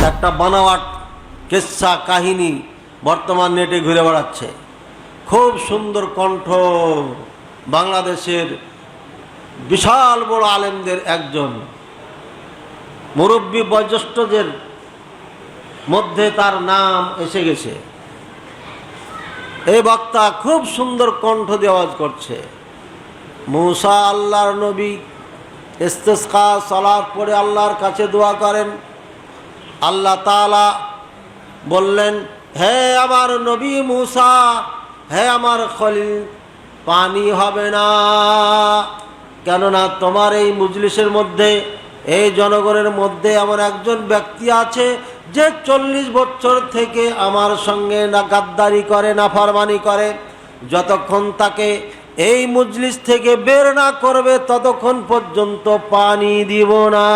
একটা বানাওয়াট কিসসা কাহিনী বর্তমান নেটে ঘুরে বেড়াচ্ছে। খুব সুন্দর কণ্ঠ, বাংলাদেশের বিশাল বড় আলেমদের একজন, মুরব্বী বয়োজ্যেষ্ঠদের মধ্যে তার নাম এসে গেছে। এই বক্তা খুব সুন্দর কণ্ঠ দিয়ে আওয়াজ করছে। মূসা আল্লাহর নবী ইস্তিসকা সালাত পড়ে আল্লাহর কাছে দোয়া করেন। আল্লাহ তাআলা বললেন, হে আমার নবী মূসা, হে আমার খলিল, পানি হবে না, কেননা তোমার এই মজলিসের মধ্যে, এই জনগণের মধ্যে এমন একজন ব্যক্তি আছে যে 40 বছর থেকে আমার সঙ্গে না গাদ্দারি করে, নাফরমানি করে। যতক্ষণ তাকে এই মজলিস থেকে বের না করবে ততক্ষণ পর্যন্ত পানি দিব না।